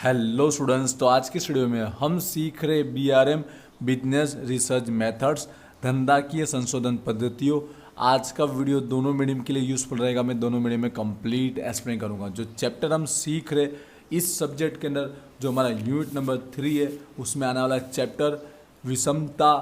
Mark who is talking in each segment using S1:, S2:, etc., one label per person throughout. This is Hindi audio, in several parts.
S1: हेलो स्टूडेंट्स, तो आज की इस वीडियो में हम सीख रहे बीआरएम बिजनेस रिसर्च मेथड्स, धंधाकीय संशोधन पद्धतियों। आज का वीडियो दोनों मीडियम के लिए यूजफुल रहेगा। मैं दोनों मीडियम में कंप्लीट एक्सप्लेन करूंगा। जो चैप्टर हम सीख रहे इस सब्जेक्ट के अंदर, जो हमारा यूनिट नंबर 3 है, उसमें आने वाला चैप्टर विषमता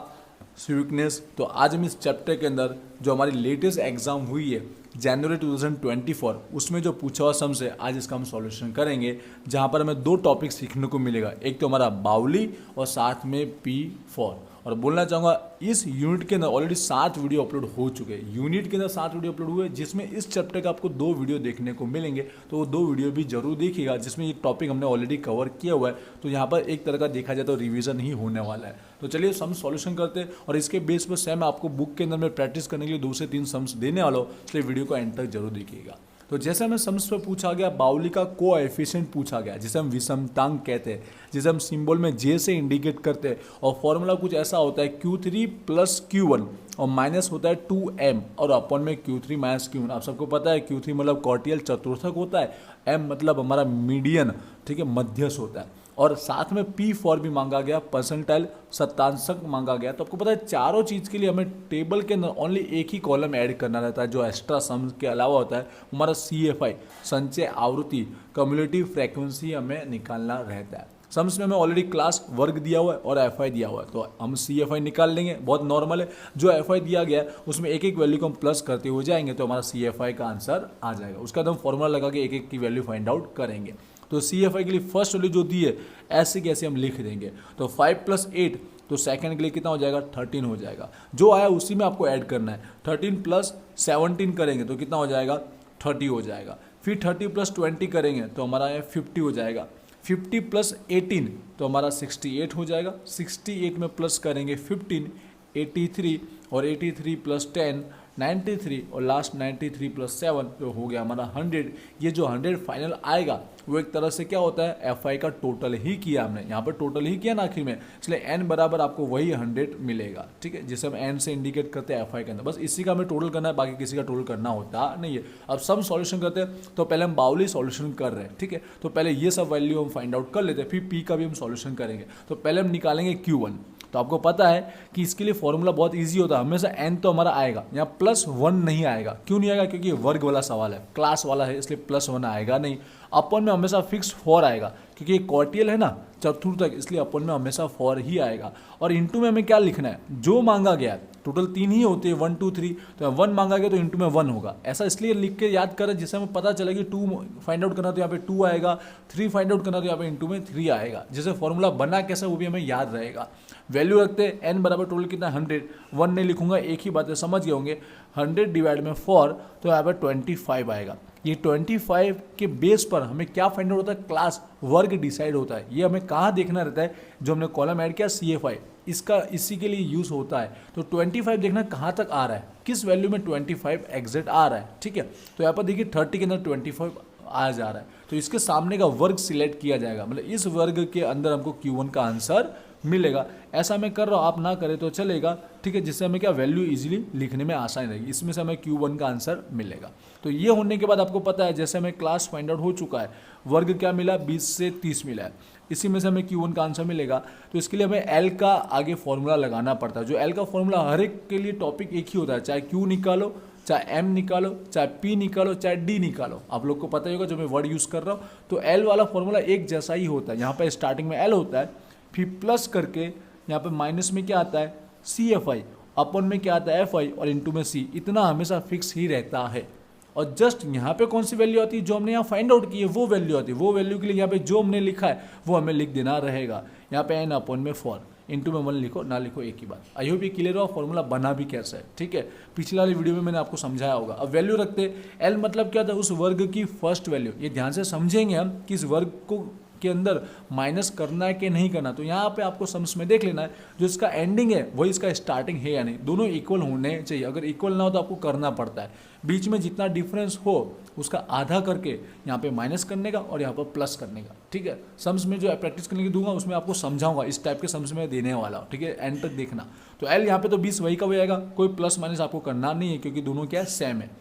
S1: स्वीकनेस। तो आज हम इस चैप्टर के अंदर जो हमारी लेटेस्ट एग्जाम हुई है जनवरी 2024, उसमें जो पूछा हुआ सम्स है, आज इसका हम सॉल्यूशन करेंगे। जहां पर हमें दो टॉपिक सीखने को मिलेगा, एक तो हमारा बाउली और साथ में P4। और बोलना चाहूँगा इस यूनिट के अंदर ऑलरेडी 7 वीडियो अपलोड हो चुके हैं। यूनिट के अंदर 7 वीडियो अपलोड हुए, जिसमें इस चैप्टर का आपको 2 वीडियो देखने को मिलेंगे। तो वो 2 वीडियो भी जरूर देखिएगा, जिसमें ये टॉपिक हमने ऑलरेडी कवर किया हुआ है। तो यहाँ पर एक तरह का देखा जाए तो रिवीजन ही होने वाला है। तो चलिए सम सॉल्यूशन करते हैं, और इसके बेस पर सेम आपको बुक के अंदर में प्रैक्टिस करने के लिए 2 से 3 सम्स देने वाला हूँ, इसलिए वीडियो को एंड तक जरूर देखिएगा। तो जैसे हमें सम्स पर पूछा गया, बाउली का कोएफिशिएंट पूछा गया, जिसे हम विषमतांक कहते हैं, जिसे हम सिंबल में जे से इंडिकेट करते हैं। और फॉर्मूला कुछ ऐसा होता है Q3 + Q1 और माइनस होता है 2m और अपन में Q3 - Q1। आप सबको पता है Q3 मतलब क्वार्टियल चतुर्थक होता है, m मतलब हमारा मीडियन, ठीक है, मध्यस्थ होता है। और साथ में P4 भी मांगा गया, परसेंटाइल शतांशक मांगा गया। तो आपको पता है चारों चीज़ के लिए हमें टेबल के अंदर ओनली एक ही कॉलम ऐड करना रहता है। जो एक्स्ट्रा सम के अलावा होता है हमारा CFI, संचय आवृत्ति, कम्युलेटिव फ्रीक्वेंसी हमें निकालना रहता है। सम्स में हमें ऑलरेडी क्लास वर्ग दिया हुआ है और FI दिया हुआ है, तो हम CFI निकाल लेंगे, बहुत नॉर्मल है। जो FI दिया गया है उसमें एक एक वैल्यू को हम प्लस करते हुए जाएंगे, तो हमारा CFI का आंसर आ जाएगा। उसका हम फॉर्मूला लगा के एक एक की वैल्यू फाइंड आउट करेंगे। तो CFI के लिए फर्स्ट वैल्यू जो दी है ऐसे कैसे हम लिख देंगे, तो 5 + 8, तो सेकंड के लिए कितना हो जाएगा, 13 हो जाएगा। जो आया उसी में आपको ऐड करना है। 13 + 17 करेंगे तो कितना हो जाएगा, 30 हो जाएगा। फिर 30 + 20 करेंगे तो हमारा 50 हो जाएगा। 50 + 18 तो हमारा 68 हो जाएगा। 68 में प्लस करेंगे 15, 83, और 83 + 10 93, और लास्ट 93 + 7 जो हो गया हमारा 100। ये जो 100 फाइनल आएगा वो एक तरह से क्या होता है, FI का टोटल ही किया हमने, यहाँ पर टोटल ही किया ना आखिर में, इसलिए n बराबर आपको वही 100 मिलेगा। ठीक है, जिसे हम n से इंडिकेट करते हैं FI के अंदर। बस इसी का हमें टोटल करना है, बाकी किसी का टोटल करना होता नहीं है। अब सम सॉल्यूशन करते हैं, तो पहले हम बाउली सॉल्यूशन कर रहे हैं। ठीक है, तो पहले ये सब वैल्यू हम फाइंड आउट कर लेते हैं, फिर P का भी हम सॉल्यूशन करेंगे। तो पहले हम निकालेंगे Q1। तो आपको पता है कि इसके लिए फॉर्मूला बहुत इजी होता है, हमेशा n तो हमारा आएगा, यहाँ +1 नहीं आएगा। क्यों नहीं आएगा, क्योंकि ये वर्ग वाला सवाल है, क्लास वाला है, इसलिए +1 आएगा नहीं। अपन में हमेशा फिक्स 4 आएगा, क्योंकि ये क्वार्टियल है ना, चतुर्थक, इसलिए अपन में हमेशा 4 ही आएगा। और इंटू में हमें क्या लिखना है, जो मांगा गया है, टोटल 3 ही होते हैं, 1 2 3, तो 1 मांगा गया तो इंटू में 1 होगा। ऐसा इसलिए लिख के याद करें जिससे हमें पता चले कि 2 फाइंड आउट करना तो यहाँ पे 2 आएगा, 3 फाइंड आउट करना तो यहाँ पे इंटू में 3 आएगा। जैसे फॉर्मूला बना कैसे वो भी हमें याद रहेगा। वैल्यू रखते हैं, n बराबर टोटल कितना, 100। 1 नहीं लिखूंगा, एक ही बात है, समझ गए होंगे। 100 डिवाइड में 4, तो यहाँ पर 25 आएगा। ये 25 के बेस पर हमें क्या फाइंड आउट होता है, क्लास वर्ग डिसाइड होता है। ये हमें कहाँ देखना रहता है, जो हमने कॉलम ऐड किया CFI, इसका इसी के लिए यूज होता है। तो 25 देखना कहाँ तक आ रहा है, किस वैल्यू में 25 एग्जैक्ट आ रहा है। ठीक है, तो यहाँ पर देखिए 30 के अंदर 25 आ जा रहा है, तो इसके सामने का वर्ग सिलेक्ट किया जाएगा, मतलब इस वर्ग के अंदर हमको Q1 का आंसर मिलेगा। ऐसा मैं कर रहा हूँ, आप ना करें तो चलेगा। ठीक है, जिससे हमें क्या वैल्यू इजीली लिखने में आसानी रहेगी। इसमें से हमें Q1 का आंसर मिलेगा। तो ये होने के बाद आपको पता है, जैसे हमें क्लास फाइंड आउट हो चुका है, वर्ग क्या मिला, 20 से 30 मिला है, इसी में से हमें Q1 का आंसर मिलेगा। तो इसके लिए हमें L का आगे फॉर्मूला लगाना पड़ता है। जो L का फॉर्मूला हर एक के लिए टॉपिक एक ही होता है, चाहे Q निकालो, चाहे M निकालो, चाहे P निकालो, चाहे D निकालो, आप लोग को पता ही होगा जो मैं वर्ड यूज़ कर रहा हूँ। तो L वाला फॉर्मूला एक जैसा ही होता है। यहाँ पर स्टार्टिंग में L होता है, फिर प्लस करके यहाँ पे माइनस में क्या आता है, CFI, अपन में क्या आता है FI, और इंटू में C। इतना हमेशा फिक्स ही रहता है। और जस्ट यहाँ पे कौन सी वैल्यू आती है, जो हमने यहाँ फाइंड आउट की है वो वैल्यू आती है। वो वैल्यू के लिए यहाँ पे जो हमने लिखा है वो हमें लिख देना रहेगा। यहाँ पे n अपन में 4, इंटू में 1 लिखो, ना लिखो, एक ही बात। आई होप ये क्लियर हुआ, फॉर्मूला बना भी कैसे है। ठीक है, पिछले वाली वीडियो में मैंने आपको समझाया होगा। अब वैल्यू रखते, L मतलब क्या था, उस वर्ग की फर्स्ट वैल्यू। ये ध्यान से समझेंगे हम कि इस वर्ग को के अंदर माइनस करना है कि नहीं करना। तो यहाँ पे आपको सम्स में देख लेना है, जो इसका एंडिंग है वही इसका स्टार्टिंग है या नहीं, दोनों इक्वल होने चाहिए। अगर इक्वल ना हो तो आपको करना पड़ता है, बीच में जितना डिफरेंस हो उसका आधा करके यहाँ पे माइनस करने का और यहाँ पर प्लस करने का। ठीक है, सम्स में जो प्रैक्टिस करने की दूंगा उसमें आपको समझाऊंगा, इस टाइप के सम्स में देने वाला हूँ। ठीक है, एंड तक देखना। तो L यहाँ पे तो 20 वही का वही आएगा, कोई प्लस माइनस आपको करना नहीं है, क्योंकि दोनों क्या है, सेम है।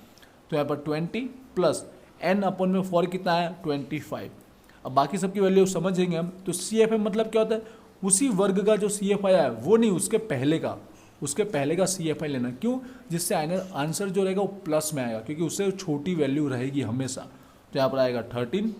S1: तो यहाँ पर 20 प्लस n अपन में 4 कितना है, 25। अब बाकी सबकी वैल्यू समझेंगे हम। तो सी एफ मतलब क्या होता है, उसी वर्ग का जो सी एफ आई आया वो नहीं, उसके पहले का सी एफ आई लेना। क्यों? जिससे आंसर जो रहेगा वो प्लस में आएगा, क्योंकि उससे छोटी वैल्यू रहेगी हमेशा। तो यहाँ पर आएगा 13।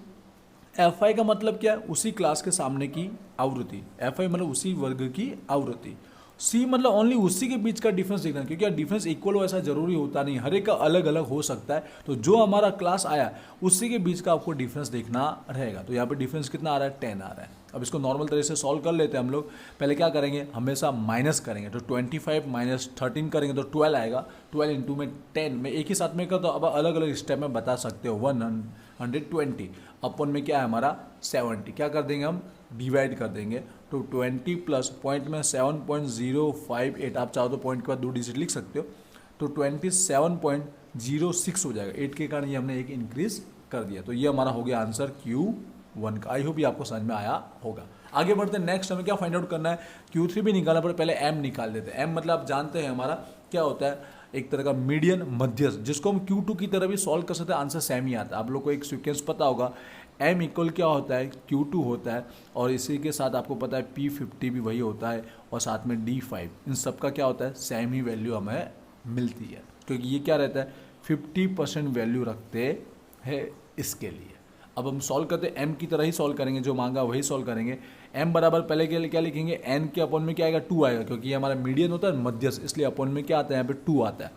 S1: एफ आई का मतलब क्या है, उसी क्लास के सामने की आवृत्ति। एफ आई मतलब उसी वर्ग की आवृत्ति। सी मतलब ओनली उसी के बीच का डिफरेंस देखना, क्योंकि यार डिफरेंस इक्वल हो ऐसा जरूरी होता नहीं, हर एक का अलग अलग हो सकता है। तो जो हमारा क्लास आया उसी के बीच का आपको डिफरेंस देखना रहेगा। तो यहाँ पे डिफरेंस कितना आ रहा है, 10 आ रहा है। अब इसको नॉर्मल तरह से सॉल्व कर लेते हैं हम लोग। पहले क्या करेंगे, हमेशा माइनस करेंगे। तो 25 माइनस 13 करेंगे तो 12 आएगा। 12 इंटू में 10 में एक ही साथ में कर, तो अब अलग अलग स्टेप में बता सकते हो। 120 अपन में क्या है हमारा 70, क्या कर देंगे हम, डिवाइड कर देंगे। तो 20 प्लस पॉइंट में 7.058, आप चाहो तो पॉइंट के बाद 2 डिजिट लिख सकते हो। तो 27.06 हो जाएगा। 8 के कारण ये हमने एक इंक्रीज कर दिया। तो ये हमारा हो गया आंसर Q1 का। आई होप ये आपको समझ में आया होगा। आगे बढ़ते हैं, नेक्स्ट हमें क्या फाइंड आउट करना है, Q3 भी निकालना पड़े, पहले M निकाल देते हैं। M मतलब आप जानते हैं हमारा क्या होता है, एक तरह का मीडियन मध्यस्थ, जिसको हम Q2 की तरह भी सॉल्व कर सकते हैं, आंसर सेम ही आता है। आप लोग को एक सीक्वेंस पता होगा, M इक्वल क्या होता है, Q2 होता है, और इसी के साथ आपको पता है P50 भी वही होता है, और साथ में D5। इन सब का क्या होता है, सेम ही वैल्यू हमें मिलती है, क्योंकि ये क्या रहता है 50% वैल्यू रखते हैं इसके लिए। अब हम सॉल्व करते हैं, M की तरह ही सॉल्व करेंगे, जो मांगा वही सॉल्व करेंगे। M बराबर पहले के लिए क्या लिखेंगे, N के अपॉन में क्या आएगा, 2 आएगा, क्योंकि ये हमारा मीडियन होता है मध्यस्थ, इसलिए अपॉन में क्या आता है, यहाँ पे 2 आता है।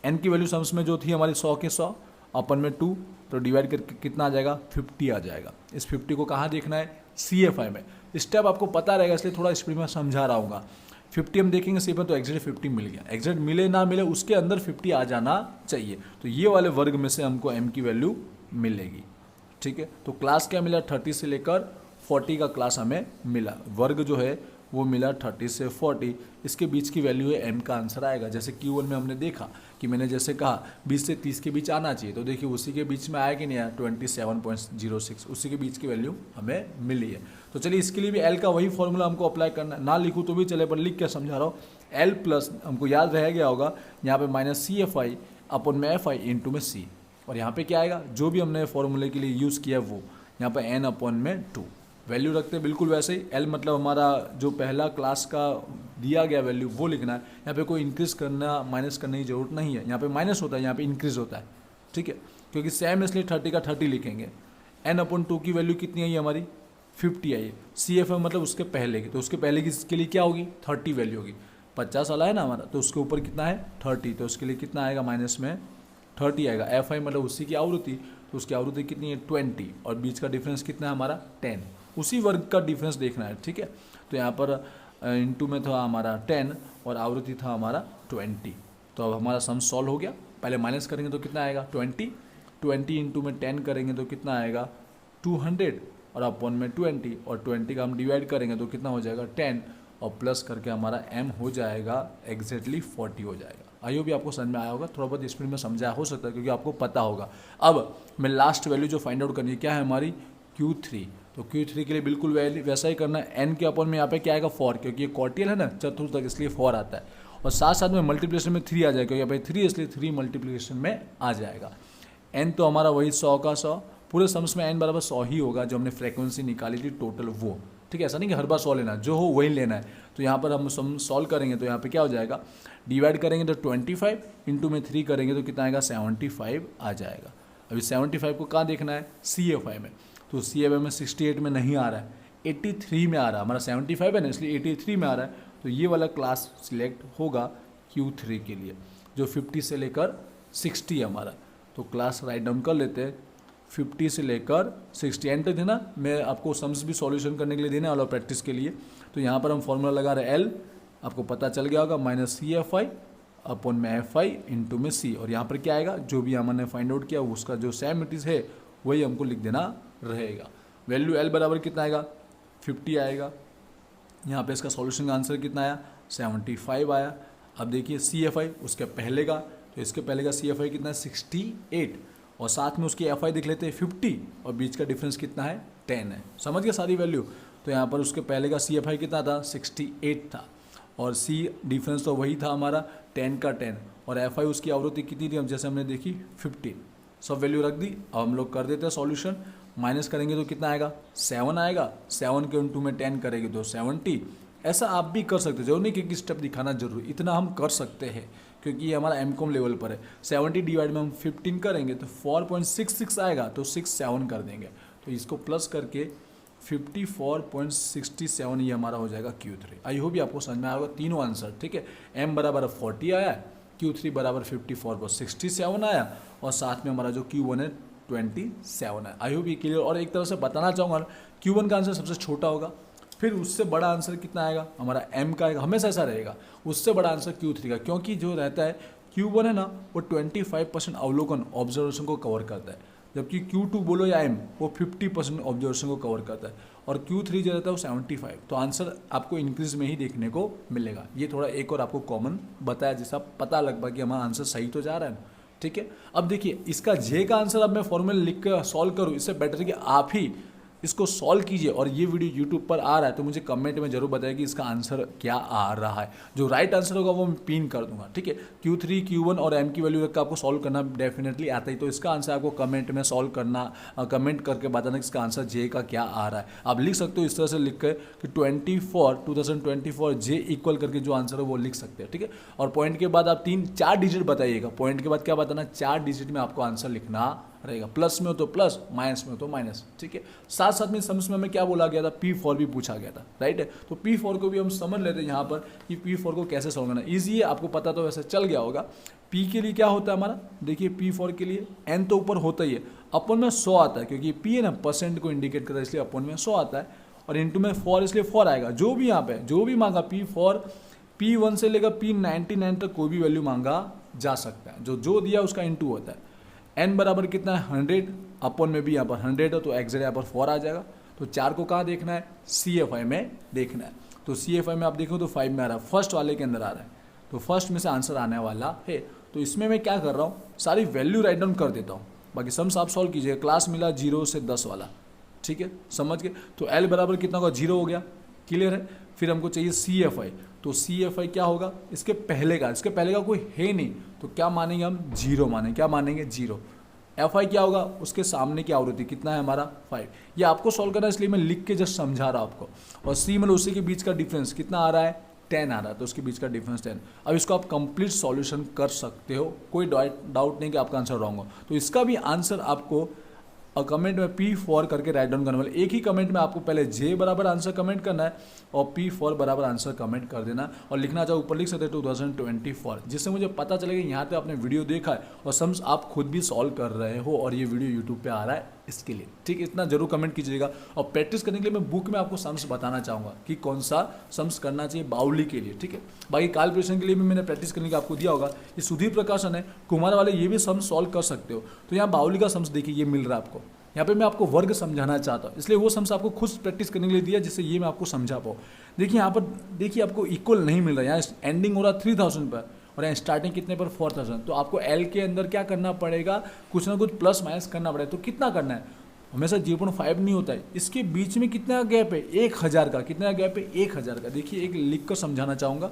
S1: N की वैल्यू सम्स में जो थी हमारी 100 के 100, अपन में 2, तो डिवाइड करके कितना आ जाएगा, 50 आ जाएगा। इस 50 को कहाँ देखना है, CFI में। स्टेप आपको पता रहेगा, इसलिए थोड़ा स्पीड में समझा रहा हूँ। 50 हम देखेंगे CFI में, तो एग्जैक्ट 50 मिल गया। एग्जैक्ट मिले ना मिले उसके अंदर 50 आ जाना चाहिए। तो ये वाले वर्ग में से हमको M की वैल्यू मिलेगी। ठीक है, तो क्लास क्या मिला, 30 से लेकर 40 का क्लास हमें मिला। वर्ग जो है वो मिला 30 से 40, इसके बीच की वैल्यू है M का आंसर आएगा। जैसे Q1 में हमने देखा कि मैंने जैसे कहा 20 से 30 के बीच आना चाहिए, तो देखिए उसी के बीच में आया कि नहीं आया, 27.06, उसी के बीच की वैल्यू हमें मिली है। तो चलिए इसके लिए भी L का वही फॉर्मूला हमको अप्लाई करना है, ना लिखूँ तो भी चले, पर लिख के समझा रहा हूँ। L प्लस हमको याद रह गया होगा, यहाँ पे माइनस CFI अपन में FI इंटू में C, और यहाँ पे क्या आएगा, जो भी हमने फॉर्मूले के लिए यूज़ किया वो, यहाँ पे N अपॉन में 2 वैल्यू रखते हैं बिल्कुल वैसे ही। L मतलब हमारा जो पहला क्लास का दिया गया वैल्यू वो लिखना है। यहाँ पे कोई इंक्रीज करना माइनस करने की जरूरत नहीं है, यहाँ पे माइनस होता है, यहाँ पे इंक्रीज होता है। ठीक है, क्योंकि सेम इसलिए 30 का 30 लिखेंगे। N अपॉन 2 की वैल्यू कितनी आई हमारी, 50 आई है। CFI मतलब उसके पहले की, तो उसके पहले की इसके लिए क्या होगी, 30 वैल्यू होगी। 50 वाला है ना हमारा, तो उसके ऊपर कितना है 30, तो उसके लिए कितना आएगा, माइनस में 30 आएगा। FI मतलब उसी की आवृत्ति, तो उसकी आवृत्ति कितनी है 20, और बीच का डिफरेंस कितना है हमारा 10, उसी वर्ग का डिफरेंस देखना है। ठीक है, तो यहाँ पर इंटू में था हमारा 10 और आवृत्ति था हमारा 20। तो अब हमारा सम सॉल्व हो गया। पहले माइनस करेंगे तो कितना आएगा 20 इंटू में 10 करेंगे तो कितना आएगा 200, और अपॉन में 20, और 20 का हम डिवाइड करेंगे तो कितना हो जाएगा 10, और प्लस करके हमारा M हो जाएगा एग्जैक्टली 40 हो जाएगा। आई होप भी आपको समझ में आया होगा, थोड़ा बहुत स्पीड में समझाया हो सकता है क्योंकि आपको पता होगा। अब मैं लास्ट वैल्यू जो फाइंड आउट करनी है क्या है हमारी, Q3। तो Q3 के लिए बिल्कुल वैसा ही करना है। N के अपॉन में यहाँ पे क्या आएगा 4, क्योंकि ये क्वार्टियल है ना चतुर्थक, इसलिए 4 आता है, और साथ साथ में मल्टीप्लिकेशन में 3 आ जाएगा, क्योंकि यहाँ पे 3 इसलिए 3 मल्टीप्लिकेशन में आ जाएगा। N तो हमारा वही 100 का 100, पूरे सम्स में N बराबर 100 ही होगा, जो हमने फ्रीक्वेंसी निकाली थी टोटल वो। ठीक है, ऐसा नहीं कि हर बार 100 लेना, जो हो वही लेना है। तो यहाँ पर हम सम सॉल्व करेंगे तो यहाँ पे क्या हो जाएगा, डिवाइड करेंगे तो 25 इंटू में 3 करेंगे तो कितना आएगा 75 आ जाएगा। अभी 75 को कहाँ देखना है, CFI में। तो CFI में 68 में नहीं आ रहा है, 83 में आ रहा है। हमारा 75 है ना, इसलिए 83 में आ रहा है। तो ये वाला क्लास सिलेक्ट होगा Q3 के लिए, जो 50 से लेकर 60 है हमारा। तो क्लास राइट डाउन कर लेते हैं, 50 से लेकर 60 एंटर देना। मैं आपको सम्स भी सॉल्यूशन करने के लिए देने वाला हूँ प्रैक्टिस के लिए। तो यहाँ पर हम फॉर्मूला लगा रहे हैं L, आपको पता चल गया होगा, माइनस CFI अपॉन में FI इंटू में C, और यहाँ पर क्या आएगा, जो भी हमने फाइंड आउट किया उसका जो सेम इट इज़ है वही हमको लिख देना रहेगा। वैल्यू L बराबर कितना आएगा 50 आएगा। यहाँ पे इसका सॉल्यूशन का आंसर कितना आया 75 आया। अब देखिए CFI उसके पहले का, तो इसके पहले का CFI कितना है 68, और साथ में उसकी FI देख लेते हैं 50, और बीच का डिफरेंस कितना है 10 है। समझ गए सारी वैल्यू। तो यहाँ पर उसके पहले का CFI कितना था 68 था, और C डिफरेंस तो वही था हमारा 10 का 10, और FI उसकी आवृत्ति कितनी थी, जैसे हमने देखी 50। सब वैल्यू रख दी। अब हम लोग कर देते हैं सॉल्यूशन। माइनस करेंगे तो कितना आएगा, 7 आएगा। 7 के इंटू में 10 करेंगे तो 70। ऐसा आप भी कर सकते हो, जरूर नहीं कि स्टेप दिखाना जरूरी, इतना हम कर सकते हैं क्योंकि ये हमारा एमकॉम लेवल पर है। 70 डिवाइड में हम 15 करेंगे तो 4.66 आएगा, तो 67 कर देंगे। तो इसको प्लस करके 54.67 ये हमारा हो जाएगा Q3। आई होप ये आपको समझ में आएगा तीनों आंसर, ठीक है। M बराबर 40 आया, Q3 बराबर 54.67 आया और साथ में हमारा जो Q1 है 27 है। आई होप ये क्लियर। और एक तरह से बताना चाहूँगा Q1 का आंसर सबसे छोटा होगा, फिर उससे बड़ा आंसर कितना आएगा हमारा M का आएगा, हमेशा ऐसा रहेगा। उससे बड़ा आंसर Q3 का, क्योंकि जो रहता है Q1 है ना वो 25% अवलोकन ऑब्जर्वेशन को कवर करता है, जबकि Q2 बोलो या M वो 50% ऑब्जर्वेशन को कवर करता है और Q3 जो रहता है वो 75। तो आंसर आपको इंक्रीज में ही देखने को मिलेगा। ये थोड़ा एक और आपको कॉमन बताया जिसका पता लग पाए कि हमारा आंसर सही तो जा रहा है, ठीक है। अब देखिए इसका जे का आंसर अब मैं फॉर्मूला लिख कर सॉल्व करूँ, इससे बेटर है कि आप ही इसको सॉल्व कीजिए। और ये वीडियो यूट्यूब पर आ रहा है तो मुझे कमेंट में जरूर बताइए कि इसका आंसर क्या आ रहा है। जो राइट आंसर होगा वो मैं पिन कर दूंगा, ठीक है। Q3 Q1 और M की वैल्यू रख कर आपको सॉल्व करना डेफिनेटली आता ही, तो इसका आंसर आपको कमेंट में सॉल्व करना, कमेंट करके बताना कि इसका आंसर जे का क्या आ रहा है। आप लिख सकते हो इस तरह से लिख कर कि 2024 जे इक्वल करके जो आंसर है वो लिख सकते हैं, ठीक है। और पॉइंट के बाद आप 3-4 डिजिट बताइएगा। पॉइंट के बाद क्या बताना, 4 डिजिट में आपको आंसर लिखना रहेगा। प्लस में हो तो प्लस, माइनस में हो तो माइनस, ठीक है। साथ साथ में सम्स में हमें क्या बोला गया था, P4 भी पूछा गया था, राइट है। तो P4 को भी हम समझ लेते हैं यहाँ पर कि P4 को कैसे सॉल्व करना। ईजी है, आपको पता तो वैसे चल गया होगा। P के लिए क्या होता है हमारा, देखिए P4 के लिए N तो ऊपर होता ही है, अपन में 100 आता है क्योंकि P है ना परसेंट को इंडिकेट करता है, इसलिए अपन में 100 आता है और इंटू में 4 इसलिए 4 आएगा। जो भी यहाँ पे जो भी मांगा P4, P1 से लेकर P99 तक कोई भी वैल्यू मांगा जा सकता है, जो दिया उसका इंटू होता है। N बराबर कितना है 100, अपन में भी यहाँ पर 100 है तो एग्जैक्ट यहाँ पर 4 आ जाएगा। तो 4 को कहाँ देखना है, CFI में देखना है। तो CFI में आप देखो तो 5 में आ रहा है, फर्स्ट वाले के अंदर आ रहा है, तो फर्स्ट में से आंसर आने वाला है। तो इसमें मैं क्या कर रहा हूँ, सारी वैल्यू राइट डाउन कर देता हूँ, बाकी सम्स आप सॉल्व कीजिए। क्लास मिला 0 से 10 वाला, ठीक है, समझ गए। तो L बराबर कितना होगा, 0 हो गया, क्लियर है। फिर हमको चाहिए CFI, तो CFI क्या होगा, इसके पहले का कोई है नहीं, तो क्या मानेंगे हम, 0 मानेंगे। क्या मानेंगे, 0। FI क्या होगा, उसके सामने की आवृत्ति कितना है हमारा 5। ये आपको सॉल्व करना है इसलिए मैं लिख के जस्ट समझा रहा हूँ आपको। और C मतलब उसी के बीच का डिफरेंस कितना आ रहा है, 10 आ रहा है, तो उसके बीच का डिफरेंस 10। अब इसको आप कंप्लीट सॉल्यूशन कर सकते हो, कोई डाउट नहीं कि आपका आंसर रॉन्ग हो। तो इसका भी आंसर आपको कमेंट में P4 करके राइट डाउन करने वाले, एक ही कमेंट में आपको पहले J बराबर आंसर कमेंट करना है और P4 बराबर आंसर कमेंट कर देना और लिखना चाहो ऊपर लिख सकते हैं 2024, जिससे मुझे पता चलेगा यहाँ पे आपने वीडियो देखा है और सम्स आप खुद भी सॉल्व कर रहे हो और ये वीडियो यूट्यूब पे आ रहा है इसके लिए, ठीक है। इतना जरूर कमेंट कीजिएगा। और प्रैक्टिस करने के लिए मैं बुक में आपको सम्स बताना चाहूँगा कि कौन सा सम्स करना चाहिए बाउली के लिए, ठीक है। बाकी कैलकुलेशन के लिए भी मैंने प्रैक्टिस करने का आपको दिया होगा। ये सुधीर प्रकाशन है, कुमार वाले ये भी सम्स सॉल्व कर सकते हो। तो यहाँ बाउली का सम्स देखिए ये मिल रहा है आपको, यहाँ पे मैं आपको वर्ग समझाना चाहता हूँ, इसलिए वो सम्स आपको खुद प्रैक्टिस करने के लिए दिया जिससे ये मैं आपको समझा पाऊँ। देखिए यहाँ पर देखिए आपको इक्वल नहीं मिल रहा है, यहाँ एंडिंग हो रहा 3000 पर और यहाँ स्टार्टिंग कितने पर 4000। तो आपको L के अंदर क्या करना पड़ेगा, कुछ ना कुछ प्लस माइनस करना पड़ेगा। तो कितना करना है, हमेशा 0.5 नहीं होता है, इसके बीच में कितना गैप है, 1000 का। कितना गैप है, 1000 का। देखिए एक लिख कर समझाना चाहूँगा,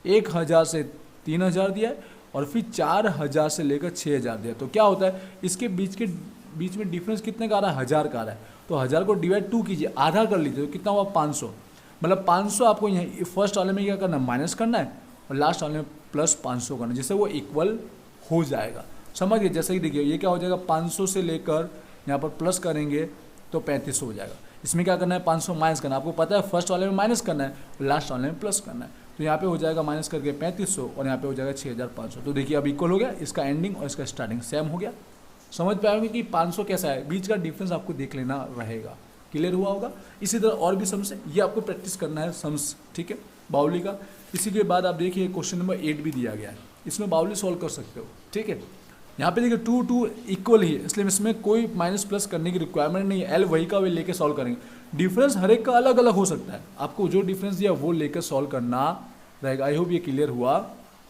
S1: 1000 से 3000 दिया है और फिर 4000 से लेकर 6000 दिया। तो क्या होता है, इसके बीच में डिफरेंस कितने का आ रहा है, 1000 का आ रहा है। तो 1000 को डिवाइड 2 कीजिए, आधा कर लीजिए, तो कितना हुआ 500। मतलब 500 आपको यहाँ फर्स्ट वाले में क्या करना है, माइनस करना है और लास्ट वाले में प्लस 500 करना है, जिससे वो इक्वल हो जाएगा। समझ गए, जैसे कि देखिए ये क्या हो जाएगा, 500 से लेकर यहाँ पर प्लस करेंगे तो 3500 हो जाएगा। इसमें क्या करना है, 500 माइनस करना है। आपको पता है फर्स्ट वाले में माइनस करना है और लास्ट वाले में प्लस करना है। तो यहाँ पे हो जाएगा माइनस करके 3500 और यहाँ पे हो जाएगा 6500। तो देखिए अब इक्वल हो गया, इसका एंडिंग और इसका स्टार्टिंग सेम हो गया। समझ पाएंगे कि 500 कैसा है, बीच का डिफरेंस आपको देख लेना रहेगा। क्लियर हुआ होगा। इसी तरह और भी सम्स है, ये आपको प्रैक्टिस करना है सम्स, ठीक है, बाउली का। इसी के बाद आप देखिए क्वेश्चन नंबर 8 भी दिया गया है, इसमें बाउली सॉल्व कर सकते हो, ठीक है। यहाँ पे देखिए 2 इक्वल ही है, इसलिए इसमें कोई माइनस प्लस करने की रिक्वायरमेंट नहीं है। एल वही का वही लेके सॉल्व करेंगे। डिफरेंस हर एक का अलग अलग हो सकता है, आपको जो डिफरेंस दिया वो लेकर सॉल्व करना रहेगा। आई होप ये क्लियर हुआ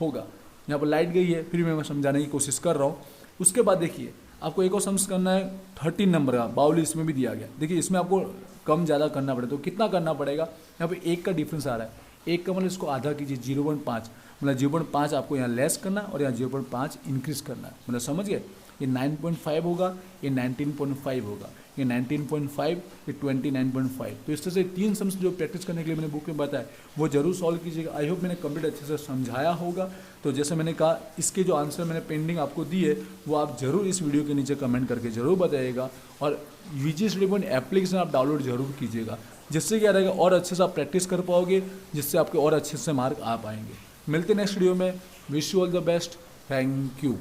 S1: होगा। यहाँ पर लाइट गई है, फिर मैं समझाने की कोशिश कर रहा हूँ। उसके बाद देखिए आपको एक और सम्स करना है 13 नंबर का, बाउली इसमें भी दिया गया। देखिए इसमें आपको कम ज़्यादा करना पड़ेगा, तो कितना करना पड़ेगा, यहाँ पे 1 का डिफरेंस आ रहा है। 1 का मतलब इसको आधा कीजिए, 0.5 मतलब 0.5 आपको यहाँ लेस करना है और यहाँ 0.5 इंक्रीज करना है, मतलब समझ गए। ये 9.5 होगा, ये 19.5 होगा, ये 19.5, ये 29.5। तो इस तरह से 3 सम्स जो प्रैक्टिस करने के लिए मैंने बुक में बताया वो जरूर सॉल्व कीजिएगा। आई होप मैंने कंप्लीट अच्छे से समझाया होगा। तो जैसे मैंने कहा, इसके जो आंसर मैंने पेंडिंग आपको दी है वो आप जरूर इस वीडियो के नीचे कमेंट करके जरूर बताइएगा। और VG स्टडी पॉइंट एप्लीकेशन आप डाउनलोड जरूर कीजिएगा, जिससे क्या रहेगा और अच्छे से आप प्रैक्टिस कर पाओगे, जिससे आपके और अच्छे से मार्क आ पाएंगे। मिलते हैं नेक्स्ट वीडियो में। Wish you all the best. Thank you.